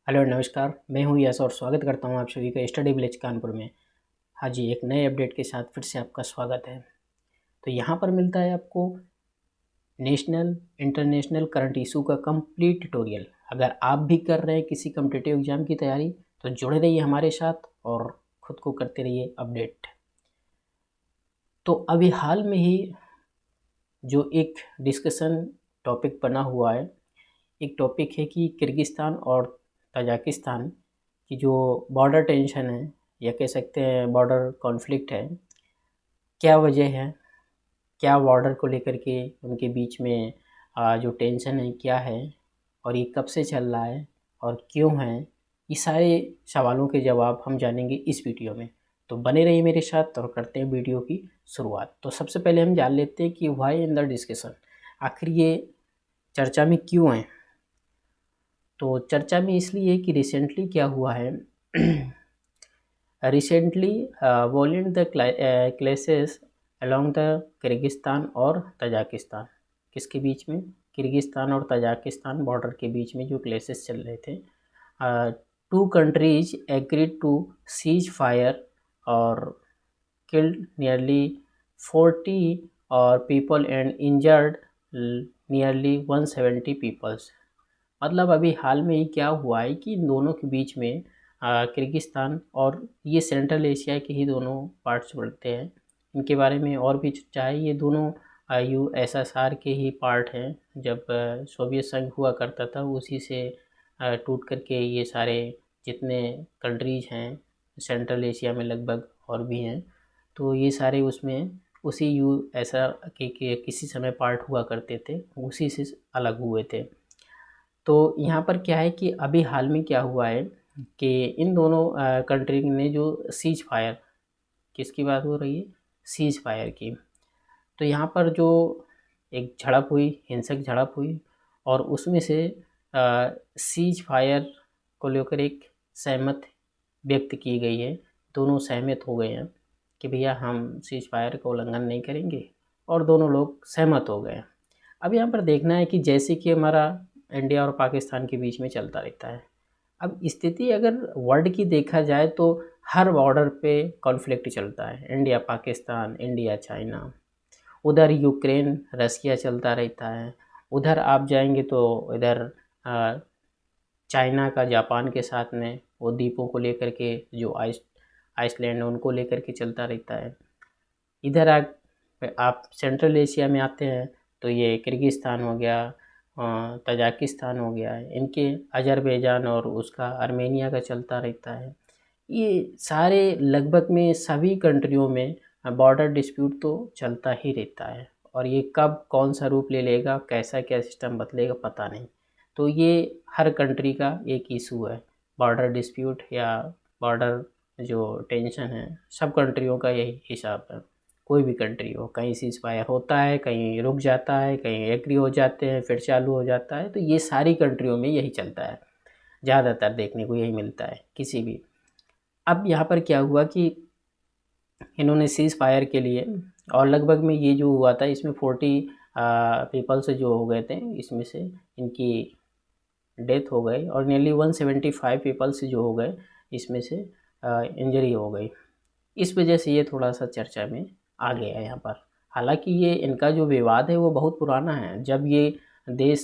Hello नमस्कार, मैं हूँ यश और स्वागत करता हूँ आप सभी का स्टडी विलेज कानपुर में। हाँ जी, एक नए अपडेट के साथ फिर से आपका स्वागत है। तो यहाँ पर मिलता है आपको नेशनल इंटरनेशनल करंट इशू का कंप्लीट ट्यूटोरियल। अगर आप भी कर रहे हैं किसी कॉम्पिटिटिव एग्जाम की तैयारी तो जुड़े रहिए हमारे साथ और ख़ुद को करते रहिए अपडेट। तो अभी हाल में ही जो एक डिस्कशन टॉपिक बना हुआ है, एक टॉपिक है कि किर्गिस्तान और तजाकिस्तान की जो बॉर्डर टेंशन है या कह सकते हैं बॉर्डर कॉन्फ्लिक्ट है, क्या वजह है, क्या बॉर्डर को लेकर के उनके बीच में जो टेंशन है क्या है और ये कब से चल रहा है और क्यों है, ये सारे सवालों के जवाब हम जानेंगे इस वीडियो में। तो बने रहिए मेरे साथ और करते हैं वीडियो की शुरुआत। तो सबसे पहले हम जान लेते हैं कि व्हाई इन द डिस्कशन, आखिर ये चर्चा में क्यों है। तो चर्चा में इसलिए कि रिसेंटली क्या हुआ है recently volume the clashes along the Kyrgyzstan और तजाकिस्तान, किसके बीच में, किर्गिस्तान और तजाकिस्तान बॉर्डर के बीच में जो क्लेसेस चल रहे थे। Two countries agreed to cease fire और किल्ड नियरली 40 और people and injured nearly 170 peoples. मतलब अभी हाल में ही क्या हुआ है कि इन दोनों के बीच में किर्गिस्तान और ये सेंट्रल एशिया के ही दोनों पार्ट्स पड़ते हैं, इनके बारे में और भी चाहे ये दोनों USSR के ही पार्ट हैं। जब सोवियत संघ हुआ करता था उसी से टूट करके ये सारे जितने कंट्रीज हैं सेंट्रल एशिया में लगभग और भी हैं, तो ये सारे उसमें उसी USSR के किसी समय पार्ट हुआ करते थे, उसी से अलग हुए थे। तो यहाँ पर क्या है कि अभी हाल में क्या हुआ है कि इन दोनों कंट्री ने जो सीज फायर, किसकी बात हो रही है, सीज फायर की। तो यहाँ पर जो एक झड़प हुई, हिंसक झड़प हुई और उसमें से सीज फायर को लेकर एक सहमत व्यक्त की गई है। दोनों सहमत हो गए हैं कि भैया हम सीज फायर का उल्लंघन नहीं करेंगे और दोनों लोग सहमत हो गए। अब यहाँ पर देखना है कि जैसे कि हमारा इंडिया और पाकिस्तान के बीच में चलता रहता है, अब स्थिति अगर वर्ल्ड की देखा जाए तो हर बॉर्डर पे कॉन्फ्लिक्ट चलता है, इंडिया पाकिस्तान, इंडिया चाइना, उधर यूक्रेन रसिया चलता रहता है, उधर आप जाएंगे तो इधर चाइना का जापान के साथ में वो द्वीपों को लेकर के जो आइसलैंड उनको लेकर के चलता रहता है। इधर आप सेंट्रल एशिया में आते हैं तो ये किर्गिस्तान हो गया, तजाकिस्तान हो गया, इनके अजरबैजान और उसका आर्मेनिया का चलता रहता है। ये सारे लगभग में सभी कंट्रियों में बॉर्डर डिस्प्यूट तो चलता ही रहता है और ये कब कौन सा रूप ले लेगा, कैसा क्या सिस्टम बदलेगा पता नहीं। तो ये हर कंट्री का एक इशू है, बॉर्डर डिस्प्यूट या बॉर्डर जो टेंशन है, सब कंट्रियों का यही हिसाब है। कोई भी कंट्री हो, कहीं सीज फायर होता है, कहीं रुक जाता है, कहीं एग्री हो जाते हैं फिर चालू हो जाता है। तो ये सारी कंट्रियों में यही चलता है, ज़्यादातर देखने को यही मिलता है किसी भी। अब यहाँ पर क्या हुआ कि इन्होंने सीज फायर के लिए और लगभग में ये जो हुआ था इसमें 40 पीपल्स जो हो गए थे, इसमें से इनकी डेथ हो गई और नियरली 175 पीपल्स जो हो गए इसमें से इंजरी हो गई। इस वजह से ये थोड़ा सा चर्चा में आ गया यहाँ पर। हालांकि ये इनका जो विवाद है वो बहुत पुराना है, जब ये देश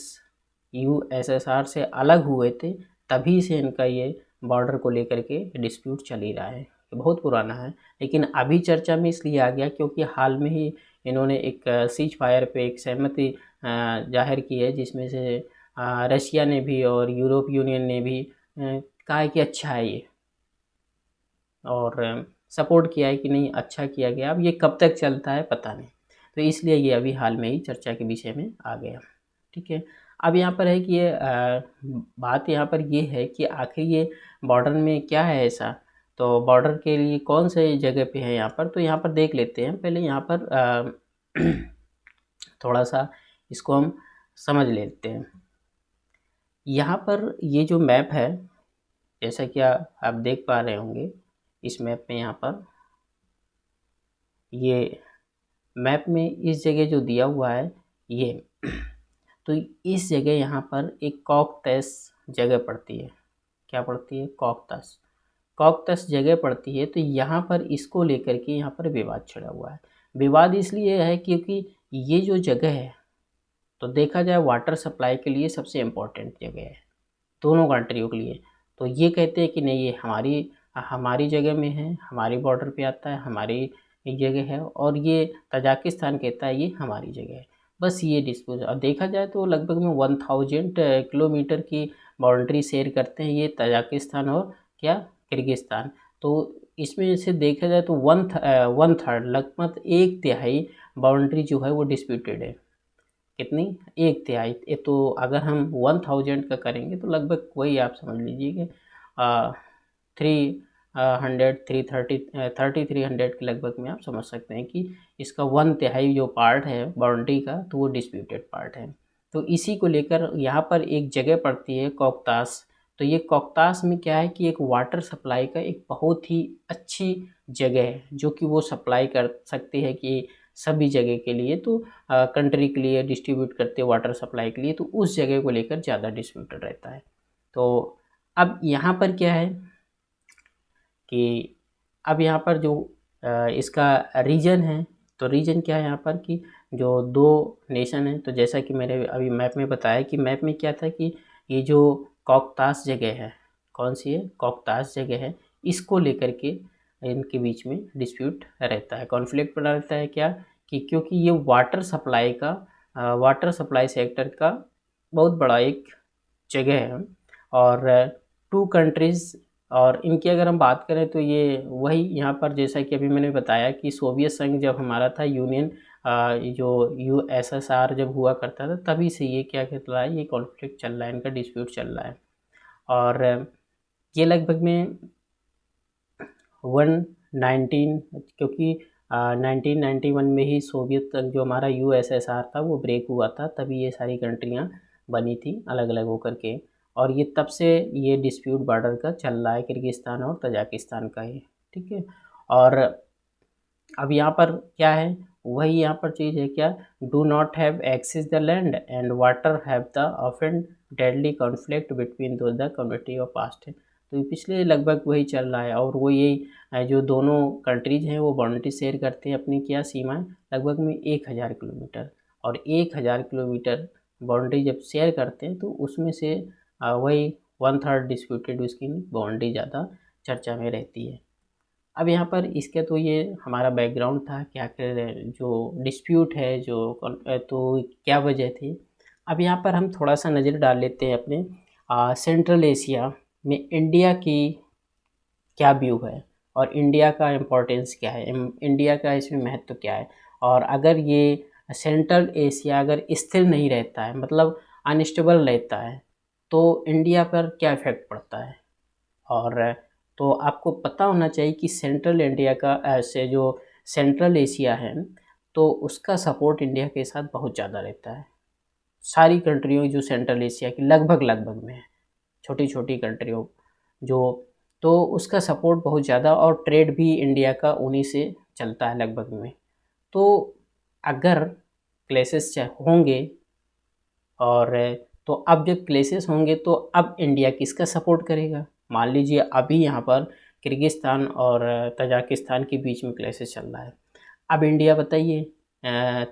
USSR से अलग हुए थे तभी से इनका ये बॉर्डर को लेकर के डिस्प्यूट चल ही रहा है, ये बहुत पुराना है। लेकिन अभी चर्चा में इसलिए आ गया क्योंकि हाल में ही इन्होंने एक सीज फायर पे एक सहमति जाहिर की है, जिसमें से रशिया ने भी और यूरोप यूनियन ने भी कहा है कि अच्छा है ये, और सपोर्ट किया है कि नहीं अच्छा किया गया। अब ये कब तक चलता है पता नहीं, तो इसलिए ये अभी हाल में ही चर्चा के विषय में आ गया। ठीक है, अब यहाँ पर है कि ये बात यहाँ पर ये है कि आखिर ये बॉर्डर में क्या है ऐसा, तो बॉर्डर के लिए कौन से जगह पे है यहाँ पर, तो यहाँ पर देख लेते हैं। पहले यहाँ पर थोड़ा सा इसको हम समझ लेते हैं। यहाँ पर ये जो मैप है, जैसा कि आप देख पा रहे होंगे इस मैप में, यहाँ पर ये मैप में इस जगह जो दिया हुआ है ये, तो इस जगह यहाँ पर एक कॉकटेस जगह पड़ती है। क्या पड़ती है, कॉकटस। कॉकटस जगह पड़ती है। तो यहाँ पर इसको लेकर के यहाँ पर विवाद छिड़ा हुआ है। विवाद इसलिए है क्योंकि ये जो जगह है, तो देखा जाए वाटर सप्लाई के लिए सबसे इम्पोर्टेंट जगह है दोनों कंट्रियों के लिए। तो ये कहते हैं कि नहीं, ये हमारी हमारी जगह में है, हमारी बॉर्डर पे आता है, हमारी जगह है। और ये तजाकिस्तान कहता है ये हमारी जगह है। बस ये डिस्प्यूट। और देखा जाए तो लगभग में 1000 किलोमीटर की बाउंड्री शेयर करते हैं ये तजाकिस्तान और क्या, किर्गिस्तान। तो इसमें से देखा जाए तो वन थर्ड, लगभग 1/3 बाउंड्री जो है वो डिस्प्यूटेड है। कितनी, 1/3। तो अगर हम 1000 का करेंगे तो लगभग वही आप समझ लीजिए कि 3300 के लगभग में आप समझ सकते हैं कि इसका 1/3 जो पार्ट है बाउंड्री का, तो वो डिस्प्यूटेड पार्ट है। तो इसी को लेकर यहाँ पर एक जगह पड़ती है कॉकटास। तो ये कॉकटास में क्या है कि एक वाटर सप्लाई का एक बहुत ही अच्छी जगह है, जो कि वो सप्लाई कर सकती है कि सभी जगह के लिए। तो कंट्री के लिए डिस्ट्रीब्यूट करते हैं वाटर सप्लाई के लिए। तो उस जगह को लेकर ज़्यादा डिस्प्यूटेड रहता है। तो अब यहाँ पर क्या है कि अब यहाँ पर जो इसका रीजन है, तो रीजन क्या है यहाँ पर कि जो दो नेशन है, तो जैसा कि मैंने अभी मैप में बताया कि मैप में क्या था कि ये जो कॉकटास जगह है, कौन सी है, कॉकटास जगह है, इसको लेकर के इनके बीच में डिस्प्यूट रहता है, कॉन्फ्लिक्ट बना रहता है। क्या कि क्योंकि ये वाटर सप्लाई सेक्टर का बहुत बड़ा एक जगह है। और 2 कंट्रीज़, और इनकी अगर हम बात करें तो ये वही यहाँ पर जैसा कि अभी मैंने बताया कि सोवियत संघ जब हमारा था, यूनियन जो यूएसएसआर जब हुआ करता था, तभी से ये क्या चल रहा है, ये कॉन्फ्लिक्ट चल रहा है, इनका डिस्प्यूट चल रहा है। और ये लगभग में 19 क्योंकि 1991 में ही सोवियत संघ जो हमारा यूएसएसआर था वो ब्रेक हुआ था, तभी ये सारी कंट्रियाँ बनी थी अलग अलग होकर के। और ये तब से ये डिस्प्यूट बॉर्डर का चल रहा है, किर्गिस्तान और तजाकिस्तान का ही, ठीक है। और अब यहाँ पर क्या है, वही यहाँ पर चीज़ है क्या, do not have access the land and water have the often deadly conflict between दो द कम्युनिटी ऑफ पास्ट। तो पिछले लगभग वही चल रहा है। और वो यही जो दोनों कंट्रीज हैं वो बाउंड्री शेयर करते हैं अपनी क्या सीमाएं, लगभग में 1000 किलोमीटर। और 1000 किलोमीटर बाउंड्री जब शेयर करते हैं तो उसमें से वही 1/3 डिस्प्यूटेड उसकी बाउंड्री ज़्यादा चर्चा में रहती है। अब यहाँ पर इसके तो ये हमारा बैकग्राउंड था, क्या कर जो डिस्प्यूट है जो तो क्या वजह थी। अब यहाँ पर हम थोड़ा सा नज़र डाल लेते हैं अपने सेंट्रल एशिया में इंडिया की क्या व्यू है और इंडिया का इम्पोर्टेंस क्या है, इंडिया का इसमें महत्व क्या है। और अगर ये सेंट्रल एशिया अगर स्थिर नहीं रहता है, मतलब अनस्टेबल रहता है, तो इंडिया पर क्या इफेक्ट पड़ता है। और तो आपको पता होना चाहिए कि सेंट्रल इंडिया का ऐसे जो सेंट्रल एशिया है, तो उसका सपोर्ट इंडिया के साथ बहुत ज़्यादा रहता है। सारी कंट्रियों जो सेंट्रल एशिया की लगभग में है, छोटी छोटी कंट्रियों जो, तो उसका सपोर्ट बहुत ज़्यादा, और ट्रेड भी इंडिया का उन्हीं से चलता है लगभग में। तो अगर क्लेशेस होंगे, और तो अब जब क्लेशेस होंगे तो अब इंडिया किसका सपोर्ट करेगा। मान लीजिए अभी यहाँ पर किर्गिस्तान और तजाकिस्तान के बीच में क्लेशेस चल रहा है। अब इंडिया बताइए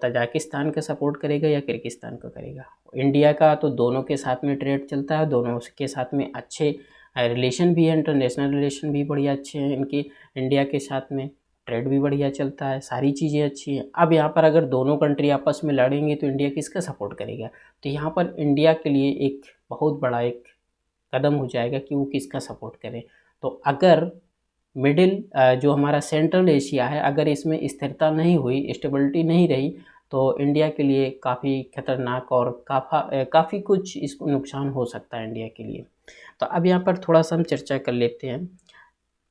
तजाकिस्तान का सपोर्ट करेगा या किर्गिस्तान का करेगा। इंडिया का तो दोनों के साथ में ट्रेड चलता है, दोनों के साथ में अच्छे रिलेशन भी है, इंटरनेशनल रिलेशन भी बढ़िया अच्छे हैं इनके, इंडिया के साथ में ट्रेड भी बढ़िया चलता है, सारी चीज़ें अच्छी हैं। अब यहाँ पर अगर दोनों कंट्री आपस में लड़ेंगे तो इंडिया किसका सपोर्ट करेगा। तो यहाँ पर इंडिया के लिए एक बहुत बड़ा एक कदम हो जाएगा कि वो किसका सपोर्ट करे। तो अगर मिडिल जो हमारा सेंट्रल एशिया है, अगर इसमें स्थिरता नहीं हुई, स्टेबिलिटी नहीं रही, तो इंडिया के लिए काफ़ी खतरनाक और काफ़ी कुछ इसको नुकसान हो सकता है इंडिया के लिए। तो अब यहाँ पर थोड़ा सा हम चर्चा कर लेते हैं।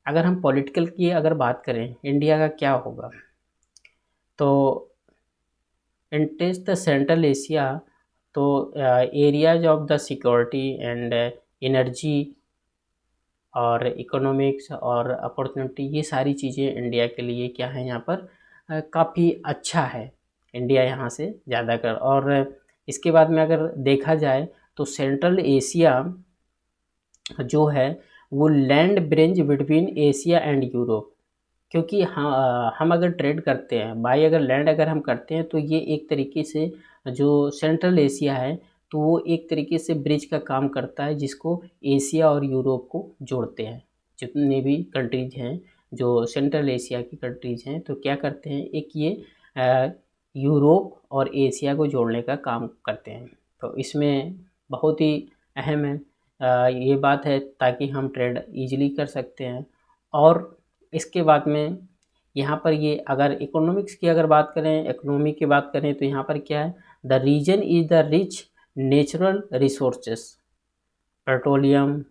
अगर हम पॉलिटिकल की अगर बात करें इंडिया का क्या होगा, तो इंटेस्ट द सेंट्रल एशिया, तो areas of the security and energy और इकोनॉमिक्स और अपॉर्चुनिटी, ये सारी चीज़ें इंडिया के लिए क्या है यहाँ पर काफ़ी अच्छा है, इंडिया यहाँ से ज़्यादा कर। और इसके बाद में अगर देखा जाए तो सेंट्रल एशिया जो है वो land bridge between Asia and Europe, क्योंकि हम अगर ट्रेड करते हैं बाई अगर लैंड अगर हम करते हैं तो ये एक तरीके से जो सेंट्रल एशिया है तो वो एक तरीके से ब्रिज का काम करता है जिसको एशिया और यूरोप को जोड़ते हैं। जितने भी कंट्रीज हैं जो सेंट्रल एशिया की कंट्रीज हैं तो क्या करते हैं, एक ये यूरोप और एशिया को जोड़ने का काम करते हैं। तो इसमें बहुत ही अहम है ये बात है ताकि हम ट्रेड इजीली कर सकते हैं। और इसके बाद में यहाँ पर ये अगर इकोनॉमिक्स की अगर बात करें, इकोनॉमी की बात करें तो यहाँ पर क्या है, the reason is the rich natural resources, petroleum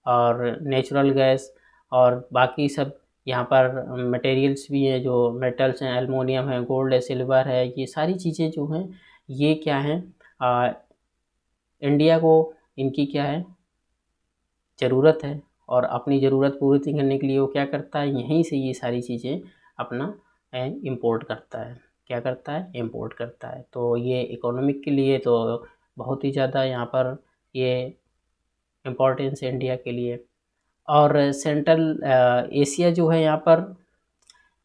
और नेचुरल गैस और बाकी सब यहाँ पर मटेरियल्स भी हैं, जो मेटल्स हैं, एल्युमिनियम है, गोल्ड है, सिल्वर है, ये सारी चीज़ें जो हैं ये क्या हैं, इंडिया को इनकी क्या है ज़रूरत है। और अपनी ज़रूरत पूरी करने के लिए वो क्या करता है, यहीं से ये सारी चीज़ें अपना इंपोर्ट करता है। क्या करता है, इंपोर्ट करता है। तो ये इकोनॉमिक के लिए तो बहुत ही ज़्यादा यहाँ पर ये इम्पोर्टेंस है इंडिया के लिए। और सेंट्रल एशिया जो है यहाँ पर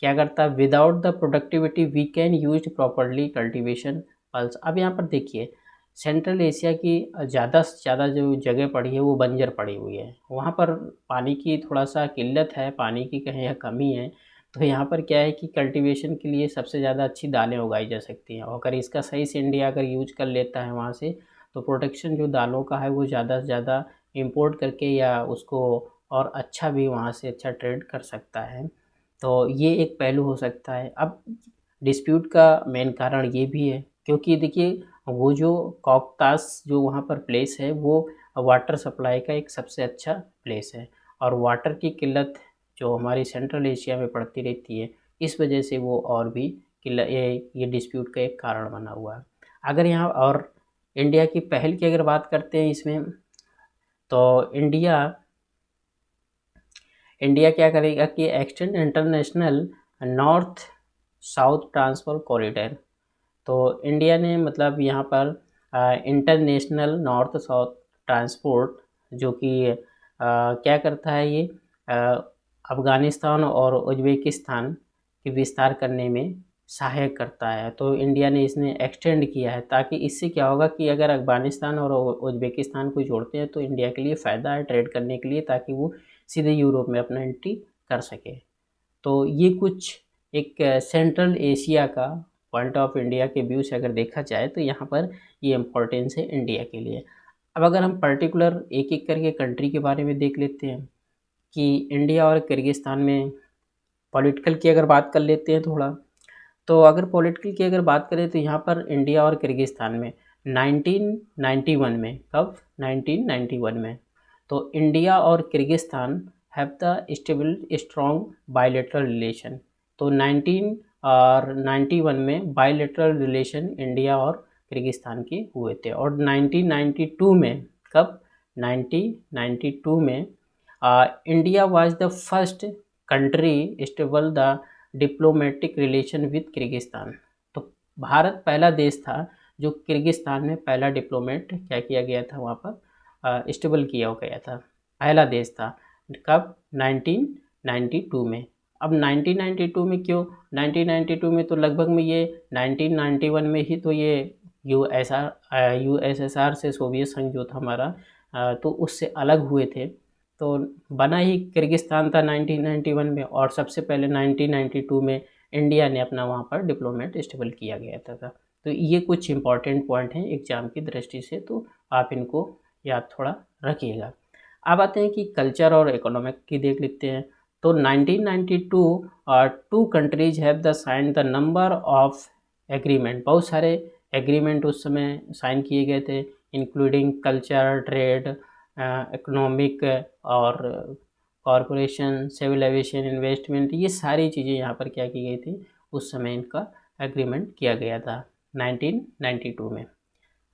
क्या करता है, without the productivity we can use properly cultivation pulse. अब यहाँ पर देखिए सेंट्रल एशिया की ज़्यादा से ज़्यादा जो जगह पड़ी है वो बंजर पड़ी हुई है, वहाँ पर पानी की थोड़ा सा किल्लत है, पानी की कहीं या कमी है। तो यहाँ पर क्या है कि कल्टीवेशन के लिए सबसे ज़्यादा अच्छी दालें उगाई जा सकती हैं, और अगर इसका सही से इंडिया अगर यूज कर लेता है वहाँ से तो प्रोडक्शन जो दालों का है वो ज़्यादा से ज़्यादा इम्पोर्ट करके या उसको और अच्छा भी वहाँ से अच्छा ट्रेड कर सकता है। तो ये एक पहलू हो सकता है। अब डिस्प्यूट का मेन कारण ये भी है क्योंकि देखिए वो जो कॉकटास जो वहाँ पर प्लेस है वो वाटर सप्लाई का एक सबसे अच्छा प्लेस है, और वाटर की किल्लत जो हमारी सेंट्रल एशिया में पड़ती रहती है इस वजह से वो और भी किल्लत ये डिस्प्यूट का एक कारण बना हुआ है। अगर यहाँ और इंडिया की पहल की अगर बात करते हैं इसमें तो इंडिया क्या करेगा कि extend international north south transport corridor. तो इंडिया ने मतलब यहाँ पर इंटरनेशनल नॉर्थ साउथ ट्रांसपोर्ट जो कि क्या करता है ये अफ़गानिस्तान और उज़्बेकिस्तान के विस्तार करने में सहायक करता है। तो इंडिया ने इसने एक्सटेंड किया है ताकि इससे क्या होगा कि अगर अफ़गानिस्तान और उज़्बेकिस्तान को जोड़ते हैं तो इंडिया के लिए फ़ायदा है ट्रेड करने के लिए, ताकि वो सीधे यूरोप में अपना एंट्री कर सके। तो ये कुछ एक सेंट्रल एशिया का पॉइंट ऑफ इंडिया के व्यू से अगर देखा जाए तो यहाँ पर ये इम्पोर्टेंस है इंडिया के लिए। अब अगर हम पर्टिकुलर एक एक करके कंट्री के बारे में देख लेते हैं कि इंडिया और किर्गिस्तान में पॉलिटिकल की अगर बात कर लेते हैं थोड़ा, तो अगर पॉलिटिकल की अगर बात करें तो यहाँ पर इंडिया और किर्गिस्तान में 1991 में, कब 1991 में, तो इंडिया और Kyrgyzstan have the stable strong bilateral relation. तो 1991 में बायलैटरल रिलेशन इंडिया और किर्गिस्तान के हुए थे। और 1992 में, कब 1992 में India was the first country stable the diplomatic relation with Kyrgyzstan. तो भारत पहला देश था जो किर्गिस्तान में पहला डिप्लोमेट क्या किया गया था, वहाँ पर स्टेबल किया गया था, पहला देश था। कब 1992 में। अब 1992 में क्यों 1992 में, तो लगभग में ये 1991 में ही तो ये यूएसएसआर से सोवियत संघ जो था हमारा तो उससे अलग हुए थे। तो बना ही किर्गिस्तान था 1991 में, और सबसे पहले 1992 में इंडिया ने अपना वहाँ पर डिप्लोमेट स्टेबल किया गया था। तो ये कुछ इंपॉर्टेंट पॉइंट हैं एग्ज़ाम की दृष्टि से, तो आप इनको याद थोड़ा रखिएगा। अब आते हैं कि कल्चर और इकोनॉमिक की देख लेते हैं। तो 1992 two countries have the sign the number of agreement, बहुत सारे एग्रीमेंट उस समय साइन किए गए थे, इंक्लूडिंग कल्चर, ट्रेड, इकोनॉमिक और कॉरपोरेशन, सिविल एविएशन, इन्वेस्टमेंट, ये सारी चीज़ें यहाँ पर क्या की गई थी, उस समय इनका एग्रीमेंट किया गया था 1992 में।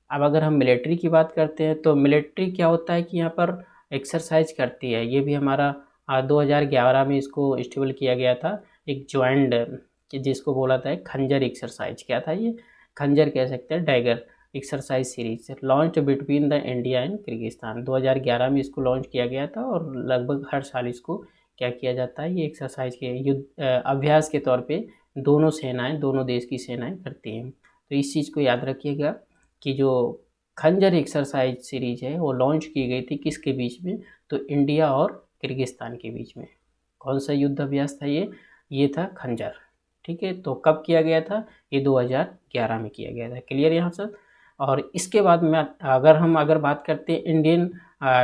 अब अगर हम मिलिट्री की बात करते हैं तो मिलिट्री क्या होता है कि यहाँ पर एक्सरसाइज करती है, ये भी हमारा 2011 में इसको स्टेबल किया गया था, एक ज्वाइंट जिसको बोला था खंजर एक्सरसाइज। क्या था ये, खंजर कह सकते हैं, dagger exercise series launch between the India and Kyrgyzstan. 2011 में इसको लॉन्च किया गया था और लगभग हर साल इसको क्या किया जाता है, ये एक्सरसाइज के युद्ध अभ्यास के तौर पे दोनों सेनाएं, दोनों देश की सेनाएं करती हैं। तो इस चीज़ को याद रखिएगा कि जो खंजर एक्सरसाइज सीरीज है वो लॉन्च की गई थी किसके बीच में, तो इंडिया और किर्गिस्तान के बीच में। कौन सा युद्ध अभ्यास था ये था खंजर। ठीक है, तो कब किया गया था, ये 2011 में किया गया था। क्लियर यहाँ से। और इसके बाद में अगर बात करते हैं इंडियन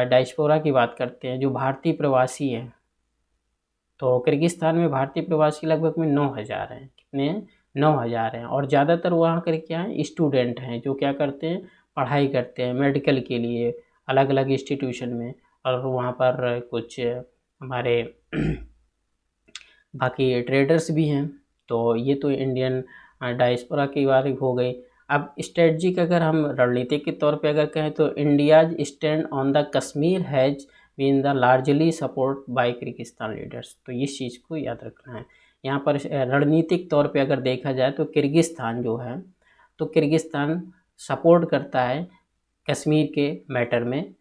डायस्पोरा की बात करते हैं, जो भारतीय प्रवासी हैं, तो किर्गिस्तान में भारतीय प्रवासी लगभग में 9,000 हैं। कितने हैं, 9,000 हैं। और ज़्यादातर वहाँ कर क्या है, स्टूडेंट हैं जो क्या करते हैं, पढ़ाई करते हैं मेडिकल के लिए अलग अलग इंस्टीट्यूशन में। और वहाँ पर कुछ हमारे बाकी ट्रेडर्स भी हैं। तो ये तो इंडियन डायस्पोरा की बात हो गई। अब स्ट्रेटजिक अगर हम रणनीतिक के तौर पे अगर कहें तो India's stand on the Kashmir has been the largely support by Kyrgyzstan leaders. तो इस चीज़ को याद रखना है। यहाँ पर रणनीतिक तौर पे अगर देखा जाए तो किर्गिस्तान जो है, तो किर्गिस्तान सपोर्ट करता है कश्मीर के मैटर में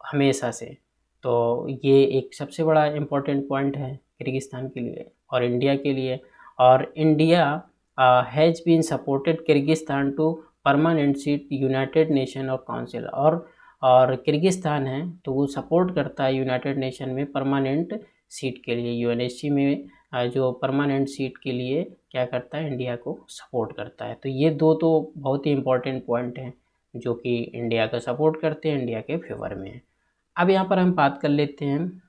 हमेशा से। तो ये एक सबसे बड़ा इम्पोर्टेंट पॉइंट है किर्गिस्तान के लिए और इंडिया के लिए। और India has been supported Kyrgyzstan to permanent seat United Nation और काउंसिल। और किर्गिस्तान है तो वो सपोर्ट करता है यूनाइटेड नेशन में परमानेंट सीट के लिए, यूएनएससी में जो परमानेंट सीट के लिए क्या करता है, इंडिया को सपोर्ट करता है। तो ये दो तो बहुत ही इम्पोर्टेंट पॉइंट हैं जो कि इंडिया का सपोर्ट करते हैं, इंडिया के फेवर में है। अब यहाँ पर हम बात कर लेते हैं,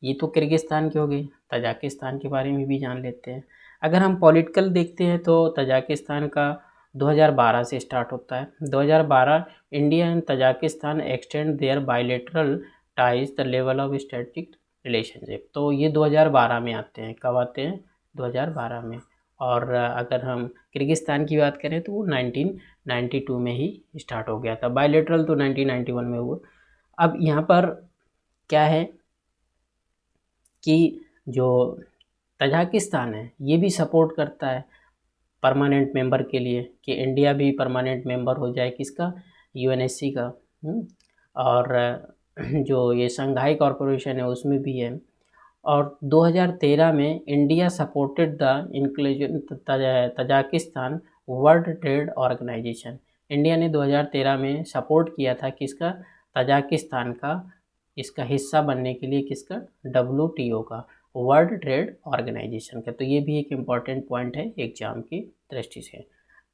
ये तो किर्गिस्तान की हो गई, तजाकिस्तान के बारे में भी जान लेते हैं। अगर हम पॉलिटिकल देखते हैं तो तजाकिस्तान का 2012 से स्टार्ट होता है। 2012 India and Tajikistan extend their bilateral ties the level of strategic relationship. तो ये 2012 में आते हैं। कब आते हैं, 2012 में। और अगर हम किर्गिस्तान की बात करें तो वो 1992 में ही स्टार्ट हो गया था। बायलेटरल तो 1991 में हुआ। अब यहाँ पर क्या है कि जो तजाकिस्तान है ये भी सपोर्ट करता है परमानेंट मेंबर के लिए कि इंडिया भी परमानेंट मेंबर हो जाए किसका, यूएनएससी का। और जो ये शंघाई कॉरपोरेशन है उसमें भी है। और 2013 में India supported the inclusion Tajikistan World Trade Organization. India ने 2013 में सपोर्ट किया था किसका, तजाकिस्तान का, इसका हिस्सा बनने के लिए किसका, WTO का, वर्ल्ड ट्रेड ऑर्गेनाइजेशन का। तो ये भी एक इम्पॉर्टेंट पॉइंट है एग्जाम की दृष्टि से।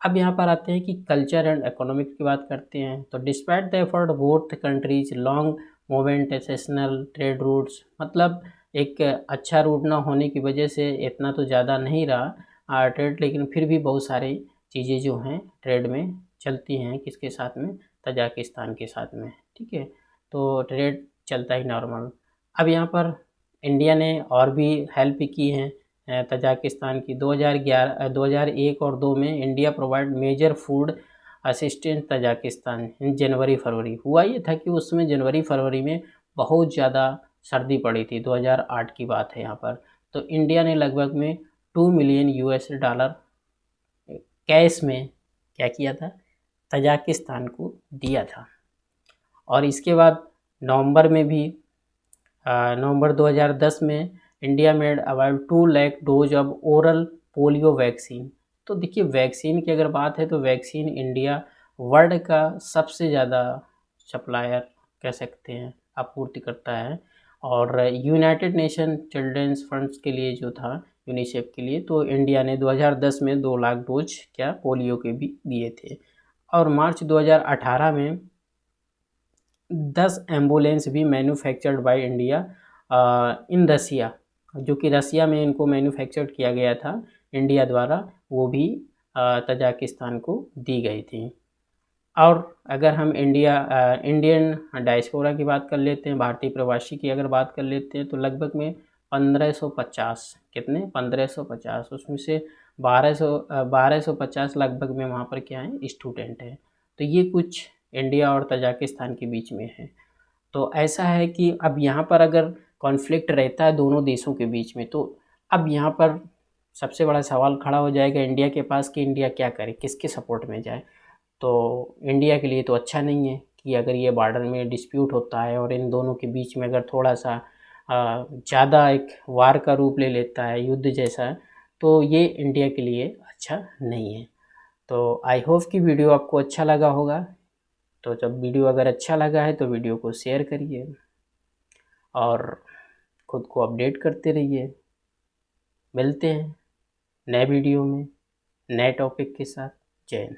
अब यहाँ पर आते हैं कि कल्चर एंड इकोनॉमिक की बात करते हैं। तो despite the effort both countries long movement sessional trade routes, मतलब एक अच्छा रूट ना होने की वजह से इतना तो ज़्यादा नहीं रहा ट्रेड, लेकिन फिर भी बहुत सारी चीज़ें जो हैं ट्रेड में चलती हैं किसके साथ में, तजाकिस्तान के साथ में। ठीक है, तो ट्रेड चलता ही नॉर्मल। अब यहाँ पर इंडिया ने और भी हेल्प की है तजाकिस्तान की। 2001 और 2 में India provide major food assistance Tajikistan in January February. हुआ ये था कि उसमें जनवरी फरवरी में बहुत ज़्यादा सर्दी पड़ी थी, 2008 की बात है यहाँ पर। तो इंडिया ने लगभग में $2 मिलियन कैश में क्या किया था, तजाकिस्तान को दिया था। और इसके बाद नवंबर में भी नवंबर 2010 में India made about 2 lakh dose of oral polio vaccine. तो देखिए वैक्सीन की अगर बात है तो वैक्सीन इंडिया वर्ल्ड का सबसे ज़्यादा सप्लायर कह सकते हैं, आपूर्ति करता है। और यूनाइटेड नेशन चिल्ड्रंस फंड्स के लिए जो था, यूनिसेफ के लिए, तो इंडिया ने 2010 में 2 लाख डोज क्या पोलियो के भी दिए थे। और मार्च 2018 में 10 एम्बुलेंस भी मैन्युफैक्चर्ड बाय इंडिया इन रसिया, जो कि रसिया में इनको मैन्युफैक्चर्ड किया गया था इंडिया द्वारा, वो भी तजाकिस्तान को दी गई थी। और अगर हम इंडियन डायस्पोरा की बात कर लेते हैं, भारतीय प्रवासी की अगर बात कर लेते हैं, तो लगभग में 1550, कितने, 1550, उसमें से 1250 लगभग में वहाँ पर क्या है, स्टूडेंट हैं। तो ये कुछ इंडिया और तजाकिस्तान के बीच में है। तो ऐसा है कि अब यहाँ पर अगर कॉन्फ्लिक्ट रहता है दोनों देशों के बीच में, तो अब यहाँ पर सबसे बड़ा सवाल खड़ा हो जाएगा इंडिया के पास कि इंडिया क्या करे, किसके सपोर्ट में जाए। तो इंडिया के लिए तो अच्छा नहीं है कि अगर ये बॉर्डर में डिस्प्यूट होता है और इन दोनों के बीच में अगर थोड़ा सा ज़्यादा एक वार का रूप ले लेता है, युद्ध जैसा, तो ये इंडिया के लिए अच्छा नहीं है। तो आई होप कि वीडियो आपको अच्छा लगा होगा। तो जब वीडियो अगर अच्छा लगा है तो वीडियो को शेयर करिए और खुद को अपडेट करते रहिए। मिलते हैं नए वीडियो में नए टॉपिक के साथ। जय हिंद।